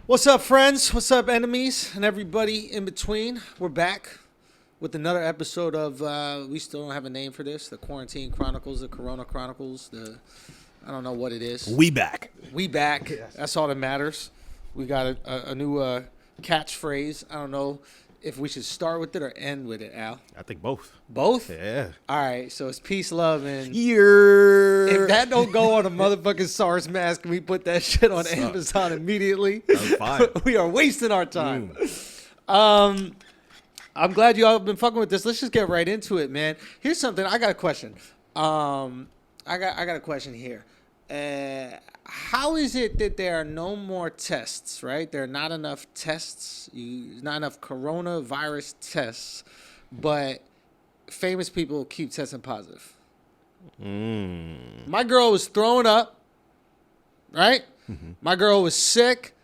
What's up, friends? What's up, enemies, and everybody in between? We're back with another episode of, we still don't have a name for this, the Quarantine Chronicles, the Corona Chronicles, I don't know what it is. We back. We back. Yes. That's all that matters. We got a new catchphrase. I don't know if we should start with it or end with it, Al. I think both. Both? Yeah. All right, so it's peace, love, and... Yeah. If that don't go on a motherfucking SARS mask and we put that shit on Amazon immediately, that's fine. We are wasting our time. I'm glad you all have been fucking with this. Let's just get right into it, man. Here's something. I got a question. I got a question here. How is it that there are no more tests, right? There are not enough tests, not enough coronavirus tests, but famous people keep testing positive? My girl was throwing up, right? Mm-hmm. My girl was sick,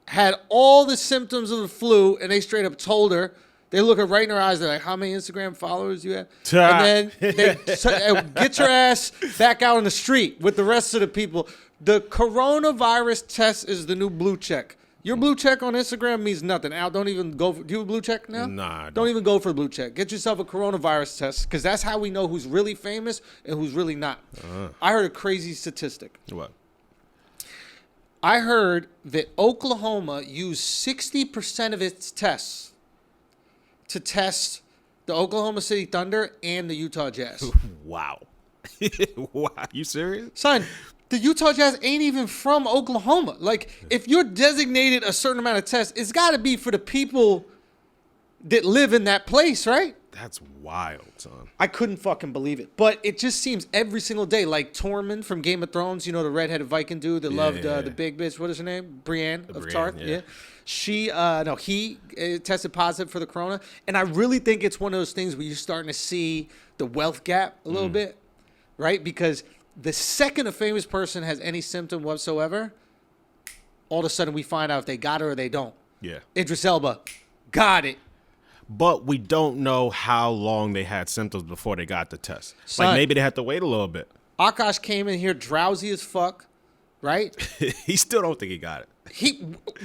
had all the symptoms of the flu, and they straight up told her. They look her right in her eyes. They're like, how many Instagram followers you have? And then they get your ass back out on the street with the rest of the people. The coronavirus test is the new blue check. Your blue check on Instagram means nothing. Al, don't even go for... Do you have a blue check now? Nah, don't even go for a blue check. Get yourself a coronavirus test, because that's how we know who's really famous and who's really not. I heard a crazy statistic. What? I heard that Oklahoma used 60% of its tests to test the Oklahoma City Thunder and the Utah Jazz. Wow. Wow. You serious? Son, the Utah Jazz ain't even from Oklahoma. Like, if you're designated a certain amount of tests, it's got to be for the people that live in that place, right? That's wild, son. I couldn't fucking believe it. But it just seems every single day, like Tormund from Game of Thrones, you know, the redheaded Viking dude that loved the big bitch. What is her name? Brienne of Tarth. Yeah. He tested positive for the corona. And I really think it's one of those things where you're starting to see the wealth gap a little bit, right? Because the second a famous person has any symptom whatsoever, all of a sudden we find out if they got it or they don't. Yeah. Idris Elba got it. But we don't know how long they had symptoms before they got the test. Son, like, maybe they had to wait a little bit. Akaash came in here drowsy as fuck, right? He still don't think he got it.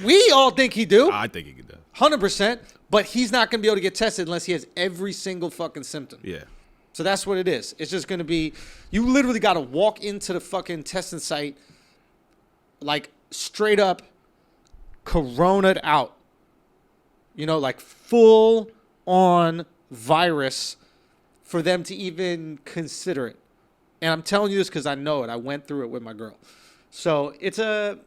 We all think he do. I think he could do. 100%. But he's not going to be able to get tested unless he has every single fucking symptom. Yeah. So that's what it is. It's just going to be, you literally got to walk into the fucking testing site, like straight up corona'd out. You know, like full on virus for them to even consider it. And I'm telling you this because I know it. I went through it with my girl. So it's a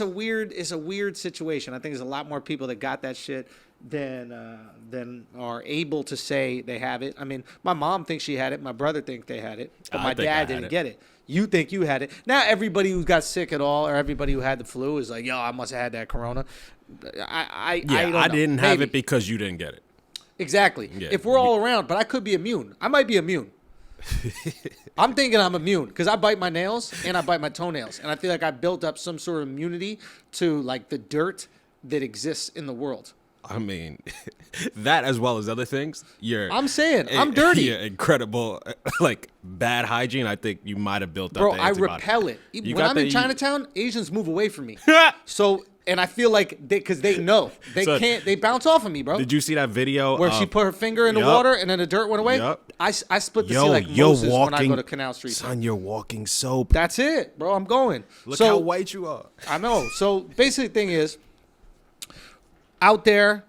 weird situation. I think there's a lot more people that got that shit than are able to say they have it. I mean, my mom thinks she had it. My brother thinks they had it. But my dad didn't get it. You think you had it. Now everybody who got sick at all or everybody who had the flu is like, yo, I must have had that corona. I didn't have it because you didn't get it. Exactly. Yeah. If we're all around, but I could be immune. I might be immune. I'm thinking I'm immune because I bite my nails and I bite my toenails. And I feel like I built up some sort of immunity to like the dirt that exists in the world. I mean, that as well as other things, I'm dirty. You're incredible, like bad hygiene. I think you might have built up. Bro, I repel it. When I'm in Chinatown, Asians move away from me. So, and I feel like because they know they bounce off of me, bro. Did you see that video where she put her finger in the water and then the dirt went away? Yep. I split the sea like Moses when I go to Canal Street. Son, you're walking soap. That's it, bro. I'm going. Look how white you are. I know. So basically, the thing is, out there,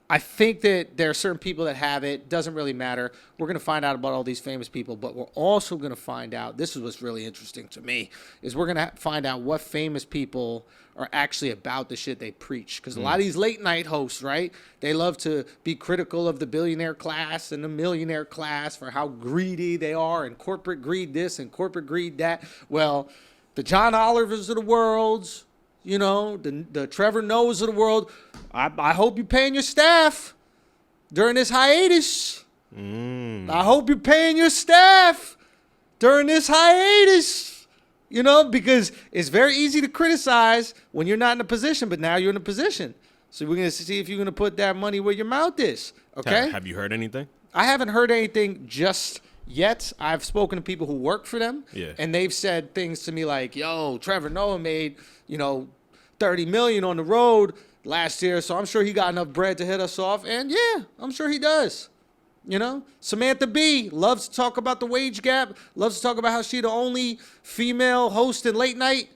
I think that there are certain people that have it. Doesn't really matter. We're going to find out about all these famous people, but we're also going to find out, this is what's really interesting to me, is we're going to find out what famous people are actually about the shit they preach. Because a lot of these late night hosts, right, they love to be critical of the billionaire class and the millionaire class for how greedy they are and corporate greed this and corporate greed that. Well, the John Olivers of the world, you know, the Trevor Noahs of the world, I hope you're paying your staff during this hiatus. I hope you're paying your staff during this hiatus. You know, because it's very easy to criticize when you're not in a position, but now you're in a position. So we're going to see if you're going to put that money where your mouth is. Okay? Have you heard anything? I haven't heard anything just yet. I've spoken to people who work for them. Yeah. And they've said things to me like, yo, Trevor Noah made, $30 million on the road last year, so I'm sure he got enough bread to hit us off. And yeah, I'm sure he does. You know, Samantha Bee loves to talk about the wage gap, loves to talk about how she the only female host in late night.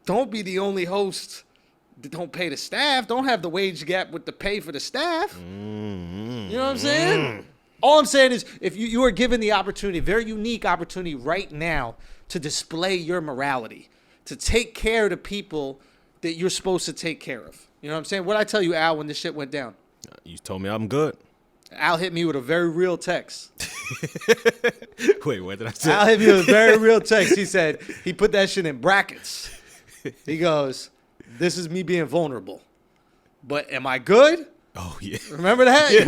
Don't be the only host that don't pay the staff. Don't have the wage gap with the pay for the staff. You know what I'm saying? All I'm saying is if you are given the opportunity, very unique opportunity right now to display your morality, to take care of the people that you're supposed to take care of. You know what I'm saying? What I tell you, Al, when this shit went down? You told me I'm good. Al hit me with a very real text. Wait, what did I say? Al hit me with a very real text. He said, he put that shit in brackets. He goes, this is me being vulnerable. But am I good? Oh, yeah. Remember that? Yeah,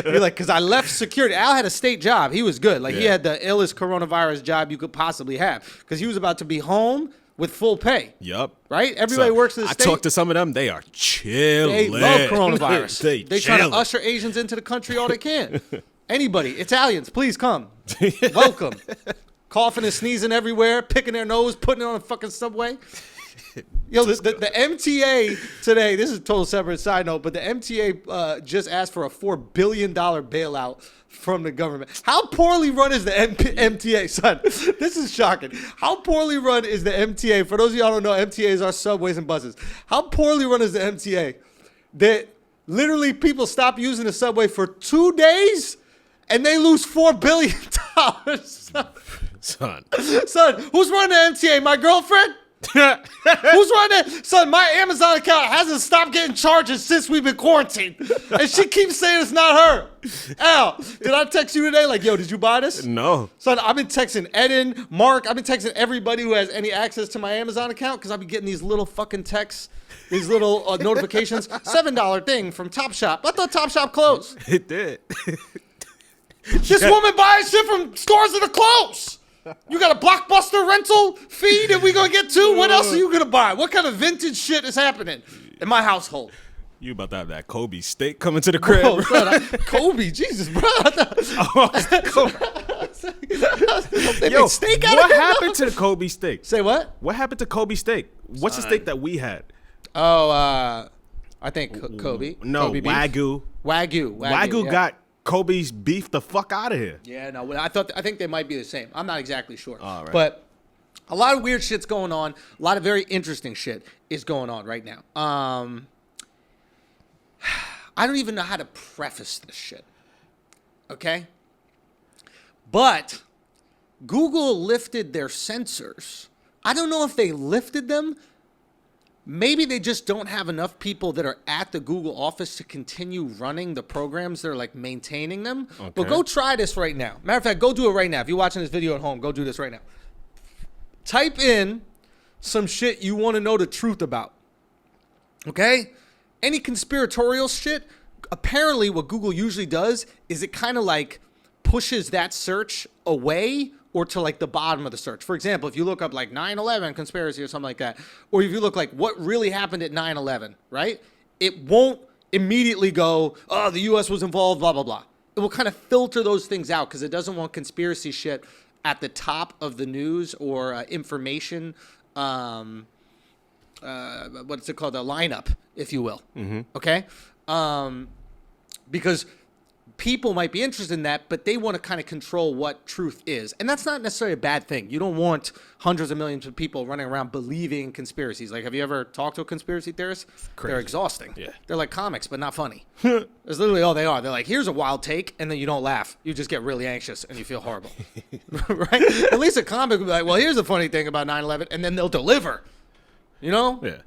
you're like, because I left security. Al had a state job. He was good. Like, he had the illest coronavirus job you could possibly have. Because he was about to be home with full pay. Yup. Right? Everybody works in the state. I talked to some of them. They are chilling. They love coronavirus. they trying to usher Asians into the country all they can. Anybody. Italians, please come. Welcome. Coughing and sneezing everywhere, picking their nose, putting it on a fucking subway. Yo, the MTA today, this is a total separate side note, but the MTA just asked for a $4 billion bailout from the government. How poorly run is the MTA, son? This is shocking. How poorly run is the MTA? For those of y'all who don't know, MTAs are subways and buses. How poorly run is the MTA that literally people stop using the subway for 2 days and they lose $4 billion? Son, who's running the MTA? My girlfriend? Who's running that? Son, my Amazon account hasn't stopped getting charges since we've been quarantined. And she keeps saying it's not her. Al, did I text you today? Like, yo, did you buy this? No. Son, I've been texting Eddin, Mark. I've been texting everybody who has any access to my Amazon account because I've been getting these little fucking texts, these little notifications. $7 thing from Topshop. I thought Topshop closed. It did. This woman buys shit from stores that are closed. You got a Blockbuster rental fee that we gonna get to? What else are you gonna buy? What kind of vintage shit is happening in my household? You about to have that Kobe steak coming to the crib. Bro, Kobe, Jesus, bro. Yo, steak out what of happened to the Kobe steak? Say what? What happened to Kobe steak? What's the steak that we had? Oh, I think Kobe. No, Kobe beef. Wagyu. Wagyu yeah. Got Kobe's beef the fuck out of here. Yeah, no, I think they might be the same. I'm not exactly sure. All right. But a lot of weird shit's going on. A lot of very interesting shit is going on right now. I don't even know how to preface this shit. Okay? But Google lifted their censors. I don't know if they lifted them. Maybe they just don't have enough people that are at the Google office to continue running the programs that are like maintaining them. Okay. But go try this right now. Matter of fact, go do it right now. If you're watching this video at home, go do this right now. Type in some shit you want to know the truth about. Okay? Any conspiratorial shit, apparently what Google usually does is it kind of like pushes that search away or to like the bottom of the search. For example, if you look up like 9/11 conspiracy or something like that, or if you look like what really happened at 9/11, right? It won't immediately go, oh, the U.S. was involved, blah, blah, blah. It will kind of filter those things out because it doesn't want conspiracy shit at the top of the news or information, what's it called, a lineup, if you will. Mm-hmm. Okay? Because people might be interested in that, but they want to kind of control what truth is. And that's not necessarily a bad thing. You don't want hundreds of millions of people running around believing conspiracies. Like, have you ever talked to a conspiracy theorist? Crazy. They're exhausting. Yeah. They're like comics, but not funny. That's literally all they are. They're like, here's a wild take, and then you don't laugh. You just get really anxious, and you feel horrible. Right? At least a comic would be like, well, here's a funny thing about 9/11, and then they'll deliver. You know? Yeah.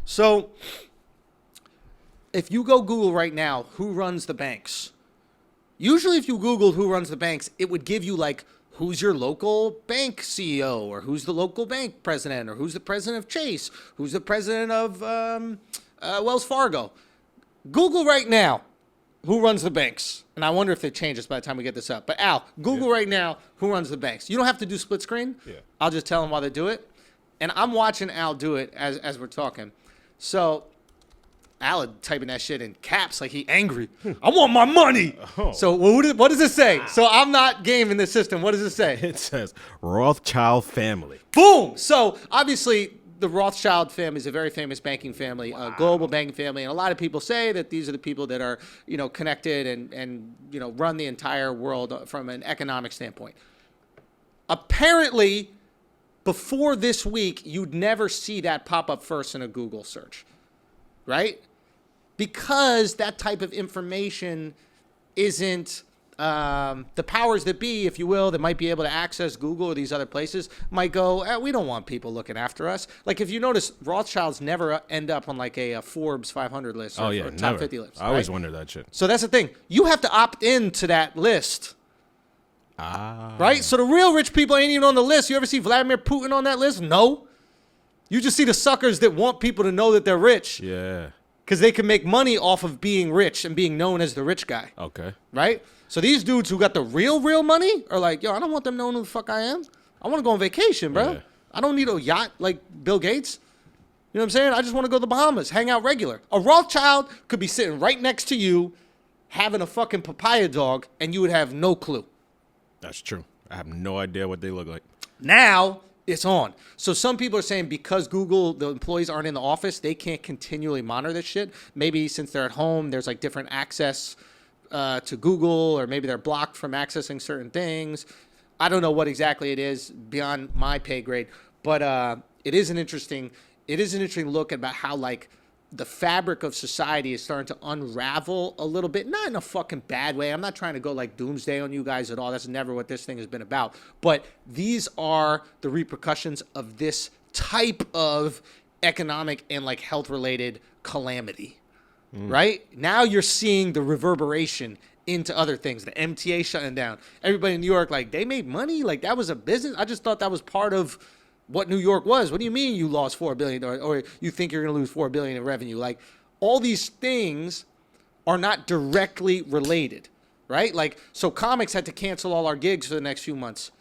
So, if you go Google right now, who runs the banks? Usually if you Googled who runs the banks, it would give you like, who's your local bank CEO, or who's the local bank president, or who's the president of Chase, who's the president of Wells Fargo. Google right now who runs the banks. And I wonder if they change this by the time we get this up. But Al, Google right now who runs the banks. You don't have to do split screen. Yeah. I'll just tell them while they do it. And I'm watching Al do it as we're talking. So Al typing that shit in caps like he angry. I want my money. Oh. So what does it say? So I'm not gaming the system. What does it say? It says Rothschild family. Boom. So obviously the Rothschild family is a very famous banking family, a global banking family, and a lot of people say that these are the people that are, connected and run the entire world from an economic standpoint. Apparently, before this week, you'd never see that pop up first in a Google search, right? Because that type of information isn't the powers that be, if you will, that might be able to access Google or these other places might go, we don't want people looking after us. Like if you notice, Rothschilds never end up on like a Forbes 500 list or top never. 50 list. I always wondered that shit. So that's the thing. You have to opt into that list. Right? So the real rich people ain't even on the list. You ever see Vladimir Putin on that list? No. You just see the suckers that want people to know that they're rich. Yeah. Because they can make money off of being rich and being known as the rich guy. Okay. Right? So these dudes who got the real money are like, yo, I don't want them knowing who the fuck I am. I want to go on vacation, bro. Yeah. I don't need a yacht like Bill Gates. You know what I'm saying? I just want to go to the Bahamas, hang out regular. A Rothschild could be sitting right next to you having a fucking papaya dog, and you would have no clue. That's true. I have no idea what they look like. Now it's on. So some people are saying because Google, the employees aren't in the office, they can't continually monitor this shit. Maybe since they're at home, there's like different access to Google, or maybe they're blocked from accessing certain things. I don't know what exactly it is beyond my pay grade, but it is an interesting look about how like the fabric of society is starting to unravel a little bit, not in a fucking bad way. I'm not trying to go like doomsday on you guys at all. That's never what this thing has been about. But these are the repercussions of this type of economic and like health related calamity. Right? Now you're seeing the reverberation into other things. The MTA shutting down. Everybody in New York, like, they made money? Like, that was a business? I just thought that was part of what New York was. What do you mean you lost $4 billion or you think you're going to lose $4 billion in revenue? Like, all these things are not directly related, right? Like, so comics had to cancel all our gigs for the next few months.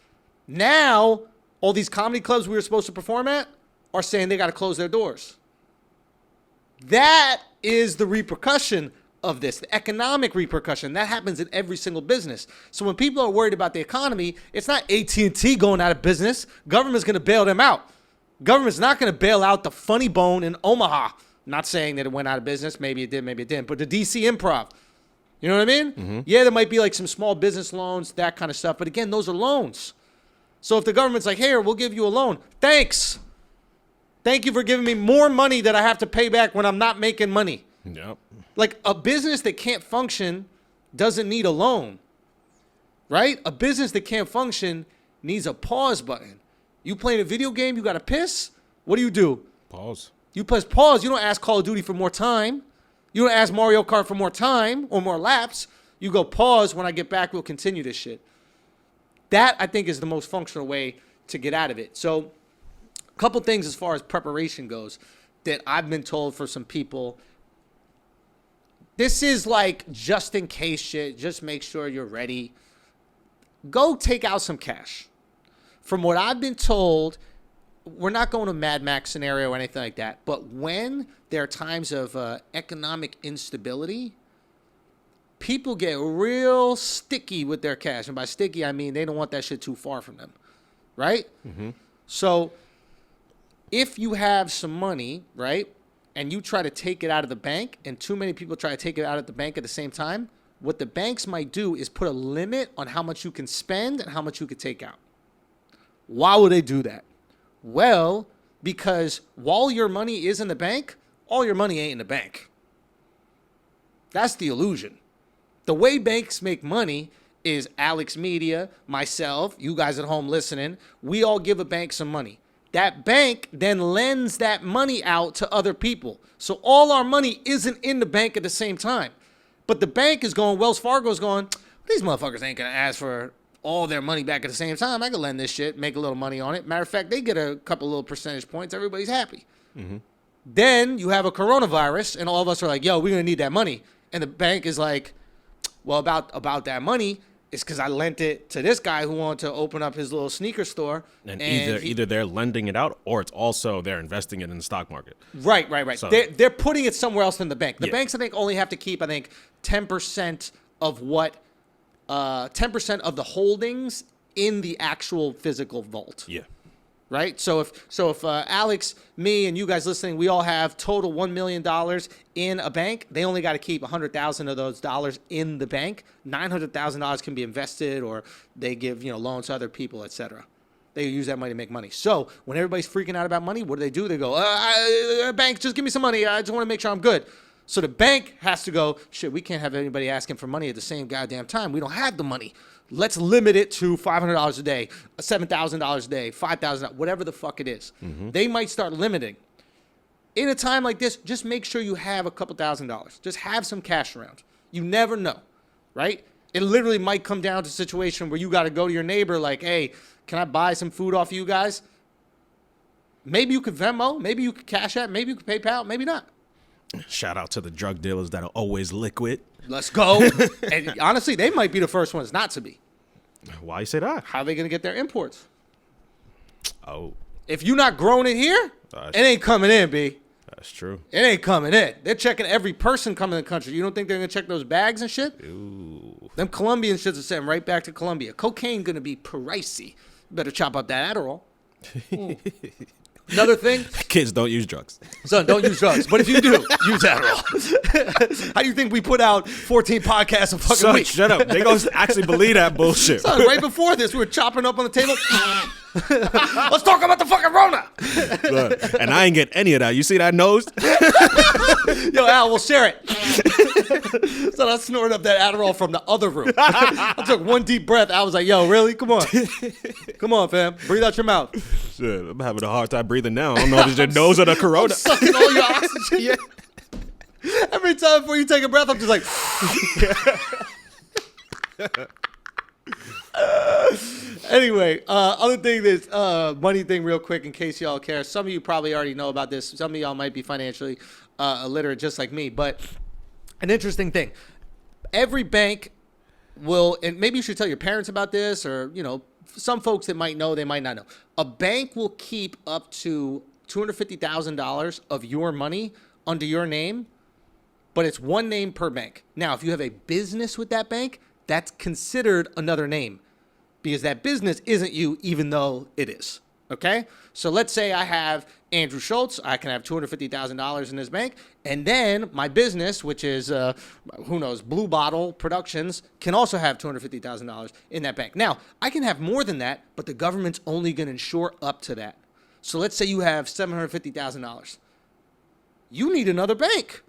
Now, all these comedy clubs we were supposed to perform at are saying they got to close their doors. That is the repercussion of this, the economic repercussion. That happens in every single business. So when people are worried about the economy, it's not AT&T going out of business. Government's going to bail them out. Government's not going to bail out the Funny Bone in Omaha. Not saying that it went out of business. Maybe it did, maybe it didn't. But the DC Improv. You know what I mean? Mm-hmm. Yeah, there might be like some small business loans, that kind of stuff. But again, those are loans. So if the government's like, here, we'll give you a loan. Thanks. Thank you for giving me more money that I have to pay back when I'm not making money. Yep. Like a business that can't function doesn't need a loan, right? A business that can't function needs a pause button. You playing a video game, you got to piss. What do? Pause. You press pause. You don't ask Call of Duty for more time. You don't ask Mario Kart for more time or more laps. You go pause. When I get back, we'll continue this shit. That, I think, is the most functional way to get out of it. So a couple things as far as preparation goes that I've been told for some people. This is like just in case shit. Just make sure you're ready. Go take out some cash. From what I've been told, we're not going to Mad Max scenario or anything like that. But when there are times of economic instability, people get real sticky with their cash. And by sticky, I mean they don't want that shit too far from them. Right? Mm-hmm. So if you have some money, right, and you try to take it out of the bank, and too many people try to take it out of the bank at the same time, what the banks might do is put a limit on how much you can spend and how much you could take out. Why would they do that? Well, because while your money is in the bank, all your money ain't in the bank. That's the illusion. The way banks make money is AlexxMedia, myself, you guys at home listening, we all give a bank some money. That bank then lends that money out to other people. So all our money isn't in the bank at the same time. But the bank is going, Wells Fargo's going, these motherfuckers ain't going to ask for all their money back at the same time. I can lend this shit, make a little money on it. Matter of fact, they get a couple little percentage points. Everybody's happy. Mm-hmm. Then you have a coronavirus, and all of us are like, yo, we're going to need that money. And the bank is like, well, about that money, it's because I lent it to this guy who wanted to open up his little sneaker store. And either they're lending it out or it's also they're investing it in the stock market. Right. So, they're putting it somewhere else than the bank. The banks, I think, only have to keep, 10% of 10% of the holdings in the actual physical vault. Yeah. right? So if Alex, me, and you guys listening, we all have total $1 million in a bank, they only got to keep 100,000 of those dollars in the bank. $900,000 can be invested, or they give loans to other people, etc. They use that money to make money. So when everybody's freaking out about money, what do? They go, bank, just give me some money. I just want to make sure I'm good. So the bank has to go, shit, we can't have anybody asking for money at the same goddamn time. We don't have the money. Let's limit it to $500 a day, $7,000 a day, $5,000, whatever the fuck it is. Mm-hmm. They might start limiting. In a time like this, just make sure you have a couple $1,000s. Just have some cash around. You never know, right? It literally might come down to a situation where you got to go to your neighbor like, hey, can I buy some food off you guys? Maybe you could Venmo. Maybe you could Cash App. Maybe you could PayPal. Maybe not. Shout out to the drug dealers that are always liquid. Let's go. And honestly, they might be the first ones not to be. Why you say that? How are they going to get their imports? Oh. If you're not growing it here, it ain't coming in, B. That's true. It ain't coming in. They're checking every person coming in the country. You don't think they're going to check those bags and shit? Ooh. Them Colombian shits are sending right back to Colombia. Cocaine going to be pricey. You better chop up that Adderall. Another thing. Kids don't use drugs. Son, don't use drugs. But if you do, use Adderall. How do you think we put out 14 podcasts a fucking week? Shut up. They gonna actually believe that bullshit. Son, right before this, we were chopping up on the table. Let's talk about the fucking Rona. Look, and I ain't get any of that. You see that nose? Yo, Al, we'll share it. So I snorted up that Adderall from the other room. I took one deep breath. I was like, yo, really? Come on. Come on, fam. Breathe out your mouth. Shit, I'm having a hard time breathing now. I don't know if it's your nose or the corona. I'm sucking all your oxygen. Yeah. Every time before you take a breath, I'm just like... Anyway, other thing is money thing real quick in case y'all care. Some of you probably already know about this. Some of y'all might be financially illiterate just like me. But an interesting thing. Every bank will, and maybe you should tell your parents about this, or, some folks that might know, they might not know. A bank will keep up to $250,000 of your money under your name, but it's one name per bank. Now, if you have a business with that bank, that's considered another name because that business isn't you, even though it is. Okay? So let's say I have Andrew Schulz. I can have $250,000 in this bank. And then my business, which is, Blue Bottle Productions, can also have $250,000 in that bank. Now, I can have more than that, but the government's only going to insure up to that. So let's say you have $750,000. You need another bank.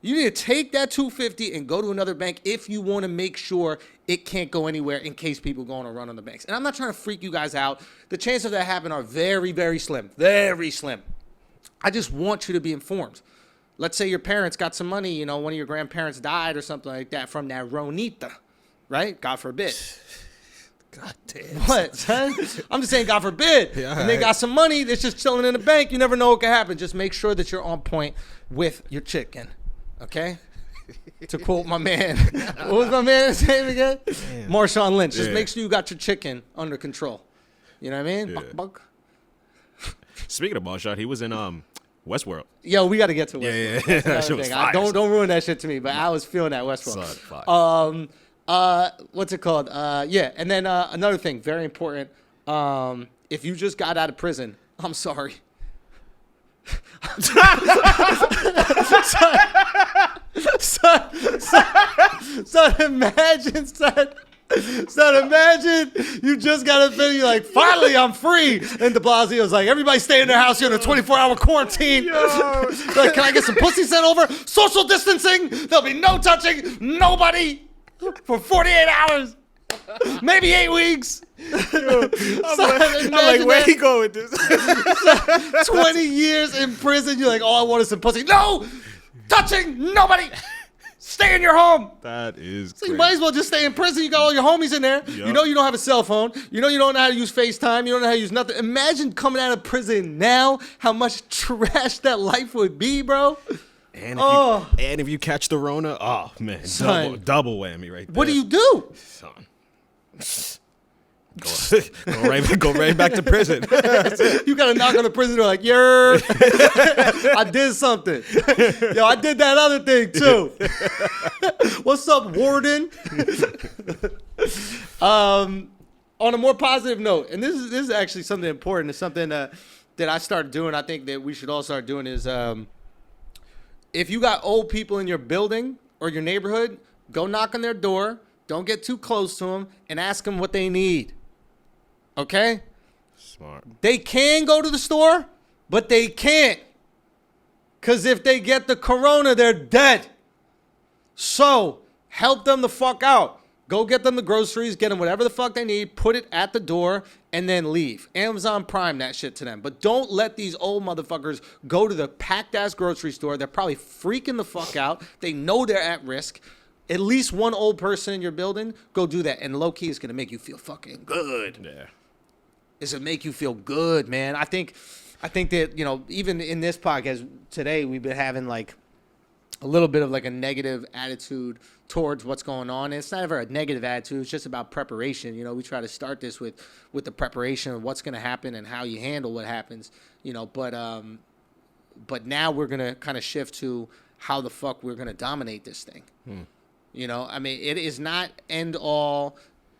You need to take that $250 and go to another bank if you want to make sure it can't go anywhere in case people go on a run on the banks. And I'm not trying to freak you guys out. The chances of that happening are very, very slim. Very slim. I just want you to be informed. Let's say your parents got some money, one of your grandparents died or something like that from that Ronita, right? God forbid. God damn. What, son? I'm just saying, God forbid. Yeah, and they got some money that's just chilling in the bank. You never know what can happen. Just make sure that you're on point with your chicken. Okay? To quote my man. What was my man's name again? Damn. Marshawn Lynch. Just make sure you got your chicken under control. You know what I mean? Yeah. Buck, buck. Speaking of Marshawn, he was in Westworld. Yo, we got to get to Westworld. Yeah. That shit was fire. Don't ruin that shit to me, but I was feeling that Westworld. What's it called? And then another thing, very important. If you just got out of prison, I'm sorry. son, imagine you just got a thing. You're like, finally, I'm free. And de Blasio's like, everybody stay in their house. You're in a 24-hour quarantine. Like, can I get some pussy sent over? Social distancing. There'll be no touching. Nobody for 48 hours. Maybe 8 weeks. I'm like, where he go with this? 20 years in prison. You're like, all I want is some pussy. No! Touching! Nobody! Stay in your home. That is So you might as well just stay in prison. You got all your homies in there. Yep. You know you don't have a cell phone. You know you don't know how to use FaceTime. You don't know how to use nothing. Imagine coming out of prison now, how much trash that life would be, bro. And if you catch the Rona, oh, man. Double whammy right there. What do you do? Son. Go right back to prison. You gotta knock on the prison door like, yer, I did something. Yo, I did that other thing too. What's up, warden? on a more positive note, and this is actually something important. It's something that I started doing. I think that we should all start doing is if you got old people in your building or your neighborhood, go knock on their door. Don't get too close to them and ask them what they need. Okay? Smart. They can go to the store, but they can't. Because if they get the corona, they're dead. So help them the fuck out. Go get them the groceries, get them whatever the fuck they need, put it at the door, and then leave. Amazon Prime that shit to them. But don't let these old motherfuckers go to the packed-ass grocery store. They're probably freaking the fuck out. They know they're at risk. At least one old person in your building, go do that. And low-key, it's going to make you feel fucking good. Yeah. It's going to make you feel good, man. I think that, you know, even in this podcast today, we've been having, like, a little bit of, like, a negative attitude towards what's going on. And it's not ever a negative attitude. It's just about preparation. You know, we try to start this with the preparation of what's going to happen and how you handle what happens, you know. But now we're going to kind of shift to how the fuck we're going to dominate this thing. You know, I mean, it is not end all,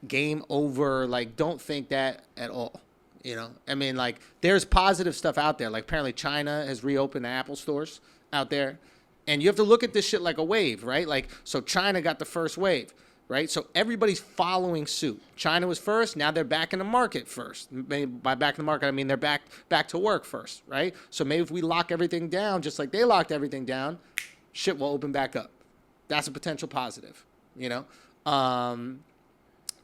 game over. Like, don't think that at all. You know, I mean, like, there's positive stuff out there. Like, apparently China has reopened the Apple stores out there. And you have to look at this shit like a wave, right? Like, so China got the first wave, right? So everybody's following suit. China was first. Now they're back in the market first. Maybe by back in the market, I mean they're back to work first, right? So maybe if we lock everything down, just like they locked everything down, shit will open back up. That's a potential positive, you know?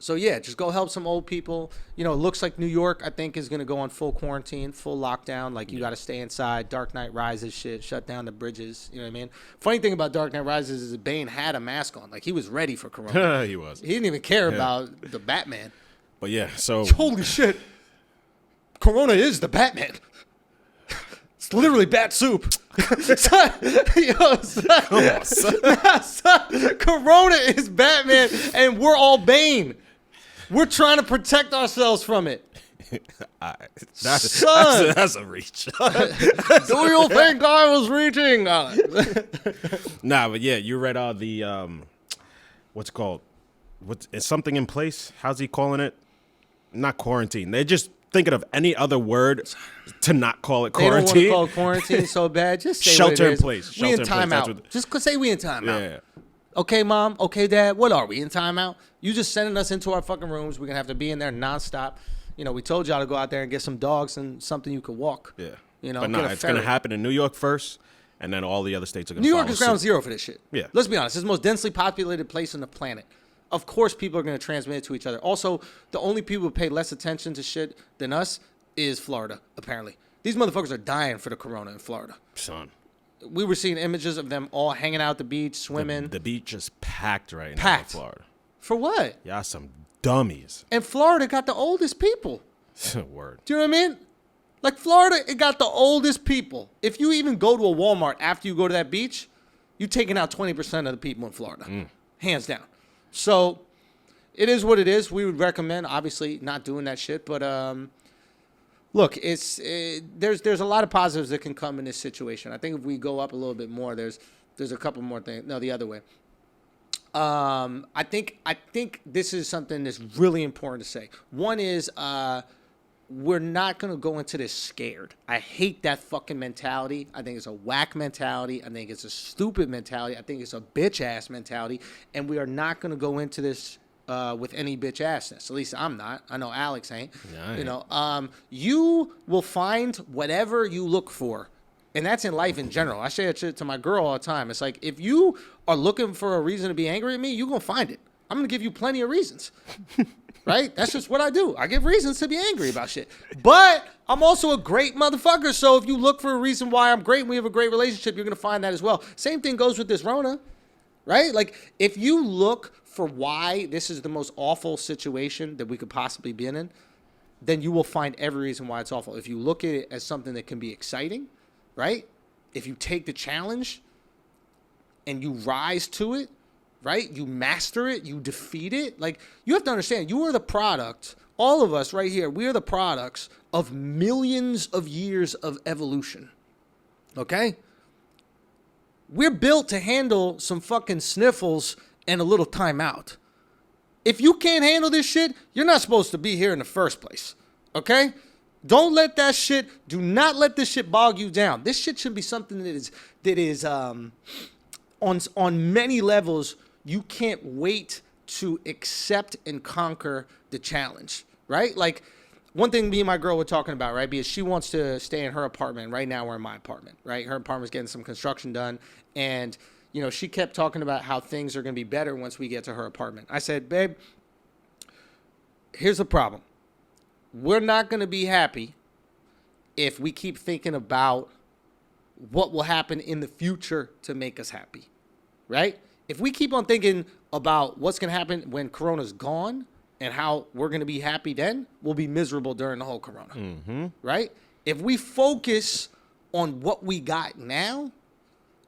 So, yeah, just go help some old people. You know, it looks like New York, I think, is going to go on full quarantine, full lockdown. Like, you got to stay inside. Dark Knight Rises shit. Shut down the bridges. You know what I mean? Funny thing about Dark Knight Rises is Bane had a mask on. Like, he was ready for Corona. He was. He didn't even care about the Batman. But, yeah, so. Holy shit. Corona is the Batman. It's literally bat soup. Son, Corona is Batman, and we're all Bane. We're trying to protect ourselves from it. That's a reach. Do you think I was reaching? Nah, but yeah, you read the what's it called? Is something in place? How's he calling it? Not quarantine. They're just thinking of any other word to not call it quarantine. They don't want to call it quarantine so bad. Just say shelter what it in is. place. We in timeout. Just say we in timeout. Yeah. Okay, Mom. Okay, Dad. What are we in timeout? You just sending us into our fucking rooms. We're gonna have to be in there nonstop. You know, we told y'all to go out there and get some dogs and something you could walk. Yeah. You know, but no, it's gonna happen in New York first, and then all the other states are gonna. New York follow is ground suit. zero for this shit. Yeah. Let's be honest. It's the most densely populated place on the planet. Of course, people are gonna transmit it to each other. Also, the only people who pay less attention to shit than us is Florida. Apparently, these motherfuckers are dying for the corona in Florida. Son. We were seeing images of them all hanging out at the beach, swimming. The beach is packed right now Packed. in Florida. For what? Y'all some dummies. And Florida got the oldest people. Word. Do you know what I mean? Like, Florida, it got the oldest people. If you even go to a Walmart after you go to that beach, you're taking out 20% of the people in Florida. Hands down. So, it is what it is. We would recommend, obviously, not doing that shit. But, look, there's a lot of positives that can come in this situation. I think if we go up a little bit more, there's a couple more things. No, the other way. I think this is something that's really important to say. One is we're not going to go into this scared. I hate that fucking mentality. I think it's a whack mentality. I think it's a stupid mentality. I think it's a bitch-ass mentality. And we are not going to go into this with any bitch-assness. At least I'm not. I know Alexx ain't. Yeah, you know, you will find whatever you look for. And that's in life in general. I say that shit to my girl all the time. It's like, if you are looking for a reason to be angry at me, you're going to find it. I'm going to give you plenty of reasons. Right? That's just what I do. I give reasons to be angry about shit. But I'm also a great motherfucker. So if you look for a reason why I'm great and we have a great relationship, you're going to find that as well. Same thing goes with this Rona. Right? Like, if you look for why this is the most awful situation that we could possibly be in, then you will find every reason why it's awful. If you look at it as something that can be exciting, right? If you take the challenge and you rise to it, right? You master it, you defeat it. Like, you have to understand, you are the product, all of us right here, we are the products of millions of years of evolution. Okay? We're built to handle some fucking sniffles and a little timeout. If you can't handle this shit, you're not supposed to be here in the first place. Okay? Don't let that shit, do not let this shit bog you down. This shit should be something that is on many levels, you can't wait to accept and conquer the challenge, right? Like, one thing me and my girl were talking about, right, because she wants to stay in her apartment. Right now we're in my apartment, right? Her apartment's getting some construction done, and, you know, she kept talking about how things are going to be better once we get to her apartment. I said, babe, here's the problem. We're not going to be happy if we keep thinking about what will happen in the future to make us happy, right? If we keep on thinking about what's going to happen when Corona's gone and how we're going to be happy then, we'll be miserable during the whole Corona, right? If we focus on what we got now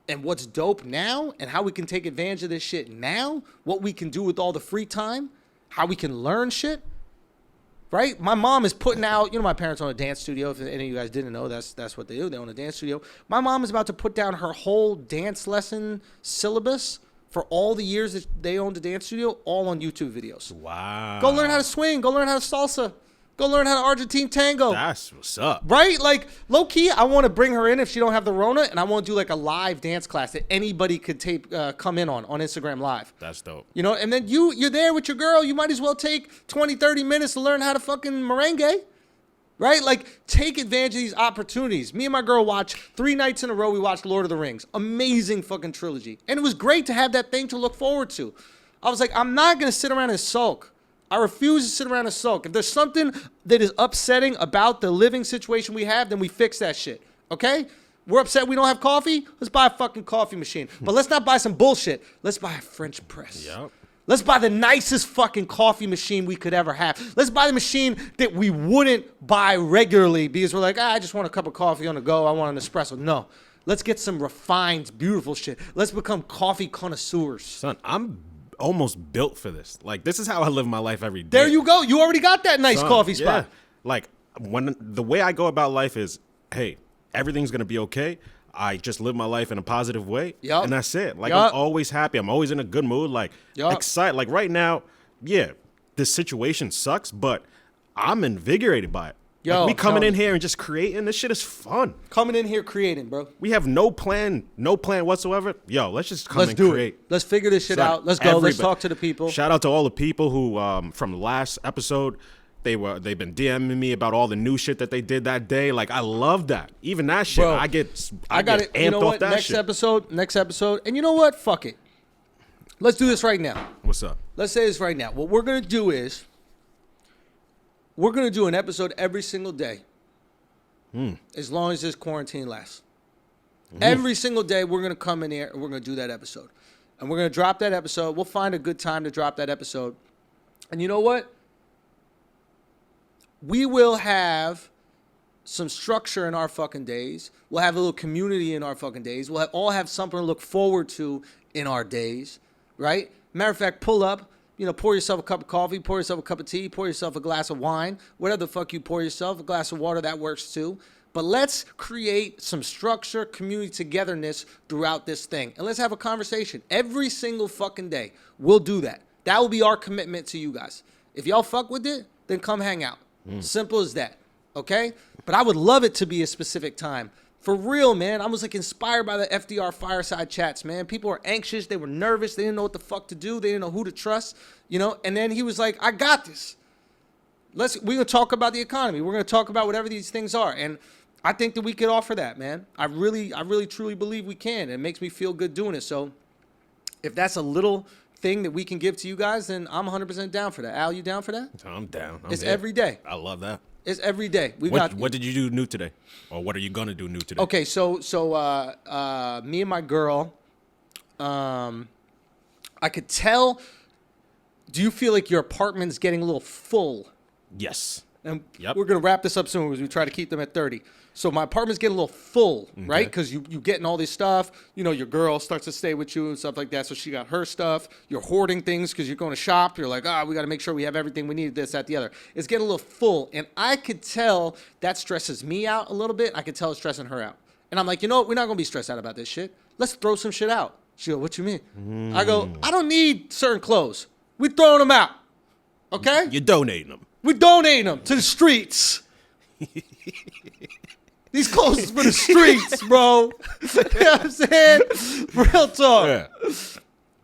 and what's dope now and how we can take advantage of this shit now, what we can do with all the free time, how we can learn shit, right? My mom is putting out, you know, my parents own a dance studio. If any of you guys didn't know, that's what they do. They own a dance studio. My mom is about to put down her whole dance lesson syllabus for all the years that they owned a dance studio, all on YouTube videos. Wow. Go learn how to swing. Go learn how to salsa. Go learn how to Argentine tango. That's what's up. Right? Like, low key, I want to bring her in if she don't have the Rona, and I want to do like a live dance class that anybody could come in on Instagram Live. That's dope. You know, and then you're there with your girl. You might as well take 20, 30 minutes to learn how to fucking merengue. Right? Like, take advantage of these opportunities. Me and my girl watched 3 nights in a row. We watched Lord of the Rings. Amazing fucking trilogy. And it was great to have that thing to look forward to. I was like, I'm not going to sit around and sulk. I refuse to sit around and sulk. If there's something that is upsetting about the living situation we have, then we fix that shit. Okay? We're upset we don't have coffee? Let's buy a fucking coffee machine. But let's not buy some bullshit. Let's buy a French press. Yep. Let's buy the nicest fucking coffee machine we could ever have. Let's buy the machine that we wouldn't buy regularly because we're like, I just want a cup of coffee on the go. I want an espresso. No. Let's get some refined, beautiful shit. Let's become coffee connoisseurs. Son, I'm almost built for this. Like, this is how I live my life every day. There you go. You already got that nice coffee spot. Yeah. Like, when the way I go about life is, hey, everything's going to be okay. I just live my life in a positive way, and that's it. Like, I'm always happy. I'm always in a good mood, like, excited. Like, right now, yeah, this situation sucks, but I'm invigorated by it. Like, we coming in here and just creating, this shit is fun. Coming in here creating, bro. We have no plan whatsoever. Yo, let's just come and create. Let's figure this shit out. Let's go. Let's talk to the people. Shout out to all the people who, from the last episode, they've been DMing me about all the new shit that they did that day. Like, I love that. Even that shit, bro, I get it. amped You know off what? that Next shit. episode. And you know what? Fuck it. Let's do this right now. What's up? Let's say this right now. What we're gonna do is we're gonna do an episode every single day, as long as this quarantine lasts. Every single day, we're gonna come in here and we're gonna do that episode, and we're gonna drop that episode. We'll find a good time to drop that episode, and you know what? We will have some structure in our fucking days. We'll have a little community in our fucking days. We'll all have something to look forward to in our days, right? Matter of fact, pull up, pour yourself a cup of coffee, pour yourself a cup of tea, pour yourself a glass of wine, whatever the fuck you pour yourself, a glass of water, that works too. But let's create some structure, community togetherness throughout this thing. And let's have a conversation every single fucking day. We'll do that. That will be our commitment to you guys. If y'all fuck with it, then come hang out. Simple as that, okay? But I would love it to be a specific time. For real, man. I was like inspired by the FDR fireside chats, man. People were anxious. They were nervous. They didn't know what the fuck to do. They didn't know who to trust, And then he was like, I got this. We're going to talk about the economy. We're going to talk about whatever these things are. And I think that we could offer that, man. I really, truly believe we can. It makes me feel good doing it. So if that's a little thing that we can give to you guys, then I'm 100% down for that. Al, you down for that? I'm down. It's every day. I love that. It's every day. What did you do new today? Or what are you going to do new today? Okay, so me and my girl, I could tell, do you feel like your apartment's getting a little full? Yes. And we're going to wrap this up soon because we try to keep them at 30. So my apartment's getting a little full, right? Because you getting all this stuff. Your girl starts to stay with you and stuff like that. So she got her stuff. You're hoarding things because you're going to shop. You're like, we got to make sure we have everything we need, this, that, the other. It's getting a little full. And I could tell that stresses me out a little bit. I could tell it's stressing her out. And I'm like, you know what? We're not going to be stressed out about this shit. Let's throw some shit out. She go, what you mean? I go, I don't need certain clothes. We throwing them out. Okay? You're donating them. We're donating them to the streets. These clothes is for the streets, bro. You know what I'm saying? Real talk. Yeah.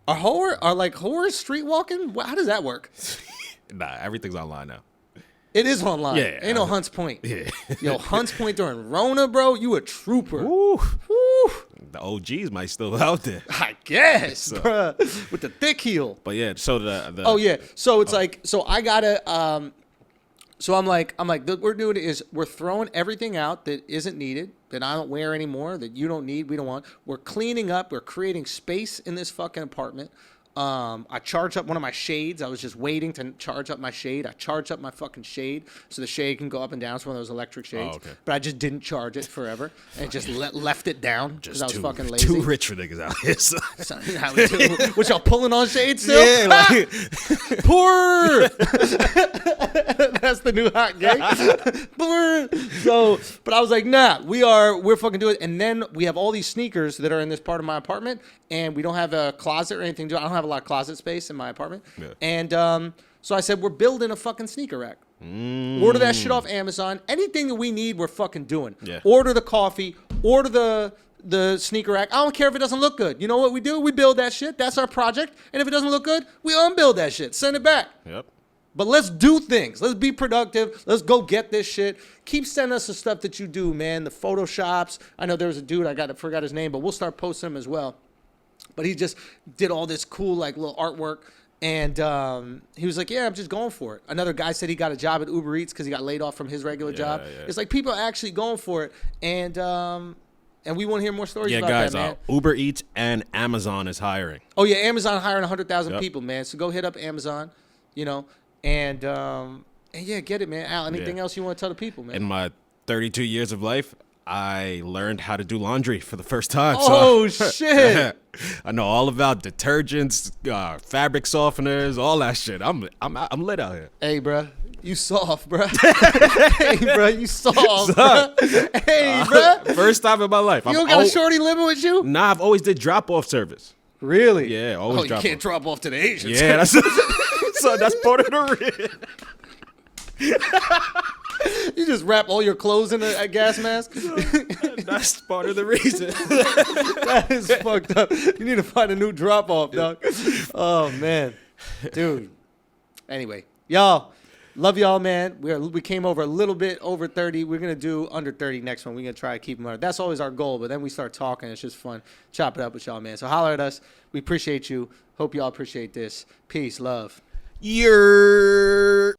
Are horror street walking? How does that work? Nah, everything's online now. It is online. Yeah. Ain't no Hunts Point. Yeah. Yo, Hunts Point during Rona, bro. You a trooper. Woo. Woo. The OGs might still out there. I guess, bruh. With the thick heel. But yeah, so the Oh yeah. So it's like, so I gotta so I'm like, what we're doing is we're throwing everything out that isn't needed, that I don't wear anymore, that you don't need, we don't want. We're cleaning up, we're creating space in this fucking apartment. I charged up one of my shades. I was just waiting to charge up my shade. I charged up my fucking shade so the shade can go up and down. It's one of those electric shades. Oh, okay. But I just didn't charge it forever and just left it down because I was fucking lazy. Too rich for niggas out here. So. That's not how we do. What, y'all pulling on shades still? Yeah, like Poor. That's the new hot gay. Poor. So, but I was like, nah, we're fucking doing it. And then we have all these sneakers that are in this part of my apartment, and we don't have a closet or anything. I don't have a lot of closet space in my apartment. Yeah. And so I said, we're building a fucking sneaker rack. Order that shit off Amazon. Anything that we need, we're fucking doing. Yeah. Order the coffee. Order the sneaker rack. I don't care if it doesn't look good. You know what we do? We build that shit. That's our project. And if it doesn't look good, we unbuild that shit. Send it back. Yep. But let's do things. Let's be productive. Let's go get this shit. Keep sending us the stuff that you do, man. The Photoshops. I know there was a dude, I forgot his name, but we'll start posting him as well. But he just did all this cool, like, little artwork. And he was like, yeah, I'm just going for it. Another guy said he got a job at Uber Eats because he got laid off from his regular job. Yeah. It's like people are actually going for it. And we want to hear more stories about guys, that, man. Uber Eats and Amazon is hiring. Oh, yeah, Amazon hiring 100,000 people, man. So go hit up Amazon, you know. And yeah, get it, man. Al, anything else you want to tell the people, man? In my 32 years of life, I learned how to do laundry for the first time. Oh, so shit. I know all about detergents, fabric softeners, all that shit. I'm lit out here. Hey, bro. You soft, bro. Hey, bro. You soft, bro. Hey, bro. First time in my life. You don't got a shorty living with you? Nah, I've always did drop-off service. Really? Yeah, always you can't drop off to the Asians. Yeah, that's so that's part of the reason. You just wrap all your clothes in a gas mask? That's part of the reason. That is fucked up. You need to find a new drop-off, dog. Oh, man. Dude. Anyway, y'all, love y'all, man. We came over a little bit over 30. We're going to do under 30 next one. We're going to try to keep them under. That's always our goal, but then we start talking. It's just fun. Chop it up with y'all, man. So holler at us. We appreciate you. Hope y'all appreciate this. Peace, love. Yeah.